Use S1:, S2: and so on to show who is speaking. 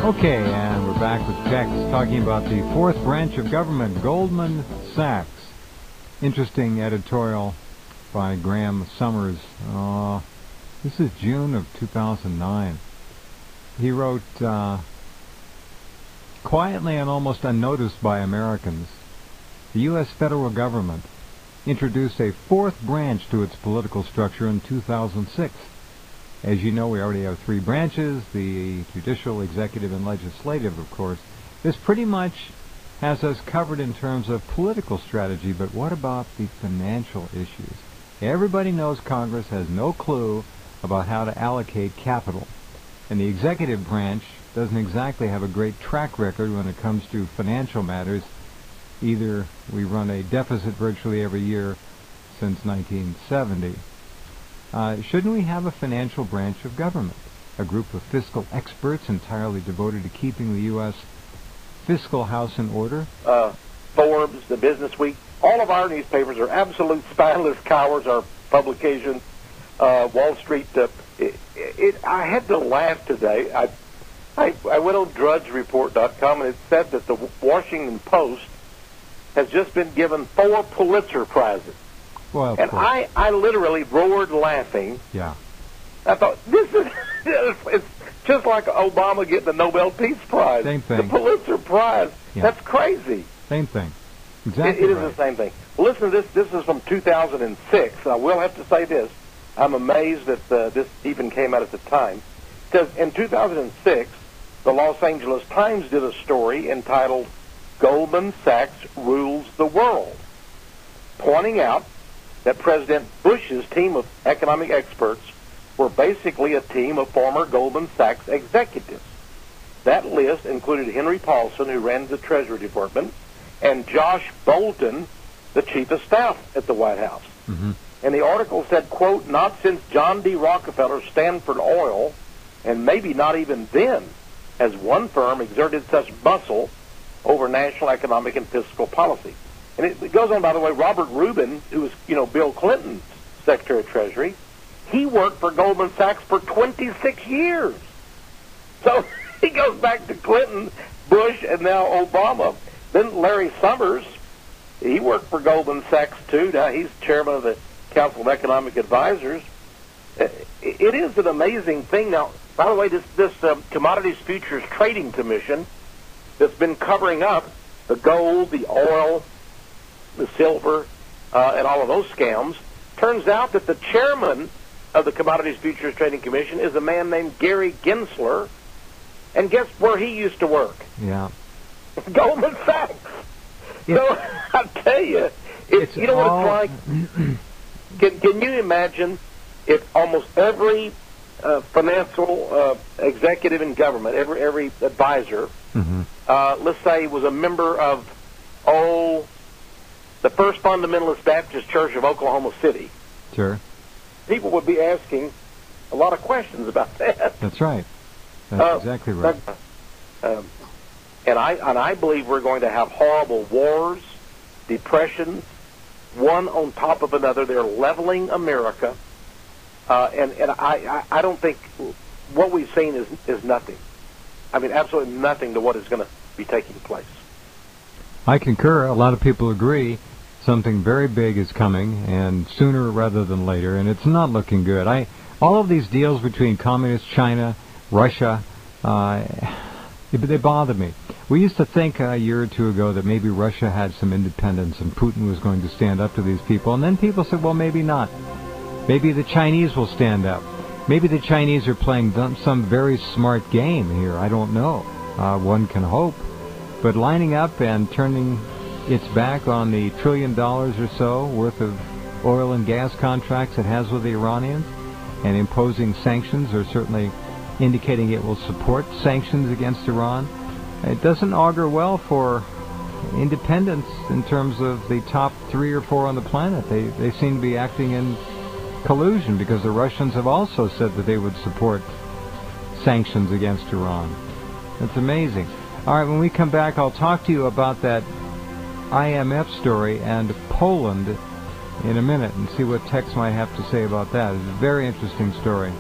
S1: Okay, and we're back with Texxe talking about the fourth branch of government, Goldman Sachs. Interesting editorial by Graham Summers. This is June of 2009. He wrote, quietly and almost unnoticed by Americans, the U.S. federal government introduced a fourth branch to its political structure in 2006. As you know, we already have three branches, the judicial, executive, and legislative, of course. This pretty much has us covered in terms of political strategy, but what about the financial issues? Everybody knows Congress has no clue about how to allocate capital, and the executive branch doesn't exactly have a great track record when it comes to financial matters. Either we run a deficit virtually every year since 1970. Shouldn't we have a financial branch of government? A group of fiscal experts entirely devoted to keeping the U.S. fiscal house in order?
S2: Forbes, the Business Week, all of our newspapers are absolute spineless cowards. Our publications, Wall Street. I had to laugh today. I went on DrudgeReport.com, and it said that the Washington Post has just been given 4 Pulitzer Prizes.
S1: Well,
S2: and I literally roared laughing.
S1: Yeah.
S2: I thought, it's just like Obama getting the Nobel Peace Prize.
S1: Same thing.
S2: The Pulitzer Prize.
S1: Yeah.
S2: That's crazy.
S1: Same thing. Exactly.
S2: It is the same thing. Well, listen to this. This is from 2006. I will have to say this. I'm amazed that this even came out at the time. It says, in 2006, the Los Angeles Times did a story entitled, Goldman Sachs Rules the World, pointing out that President Bush's team of economic experts were basically a team of former Goldman Sachs executives. That list included Henry Paulson, who ran the Treasury Department, and Josh Bolten, the chief of staff at the White House.
S1: Mm-hmm.
S2: And the article said, quote, not since John D. Rockefeller, Stanford Oil, and maybe not even then, has one firm exerted such muscle over national economic and fiscal policy. And it goes on, by the way, Robert Rubin, who was, Bill Clinton's Secretary of Treasury, he worked for Goldman Sachs for 26 years. So he goes back to Clinton, Bush, and now Obama. Then Larry Summers, he worked for Goldman Sachs, too. Now he's chairman of the Council of Economic Advisors. It is an amazing thing. Now, by the way, this Commodities Futures Trading Commission that's been covering up the gold, the oil, the silver, and all of those scams, turns out that the chairman of the Commodities Futures Trading Commission is a man named Gary Gensler, and guess where he used to work?
S1: Yeah.
S2: Goldman Sachs. So I tell you, what it's like. Can you imagine if almost every financial executive in government, every advisor,
S1: mm-hmm.
S2: Let's say was a member of, the First Fundamentalist Baptist Church of Oklahoma City.
S1: Sure.
S2: People would be asking a lot of questions about that.
S1: That's right. That's exactly right.
S2: And I believe we're going to have horrible wars, depressions, one on top of another. They're leveling America. And I don't think what we've seen is nothing. I mean, absolutely nothing to what is going to be taking place.
S1: I concur. A lot of people agree. Something very big is coming, and sooner rather than later, and it's not looking good. All of these deals between Communist China, Russia, they bother me. We used to think a year or two ago that maybe Russia had some independence and Putin was going to stand up to these people, and then people said, well, maybe not. Maybe the Chinese will stand up. Maybe the Chinese are playing some very smart game here. I don't know. One can hope. But lining up and turning its back on the $1 trillion or so worth of oil and gas contracts it has with the Iranians and imposing sanctions, or certainly indicating it will support sanctions against Iran, it doesn't augur well for independence in terms of the top 3 or 4 on the planet. They seem to be acting in collusion, because the Russians have also said that they would support sanctions against Iran. That's amazing. All right, when we come back, I'll talk to you about that IMF story and Poland in a minute and see what Texxe might have to say about that. It's a very interesting story.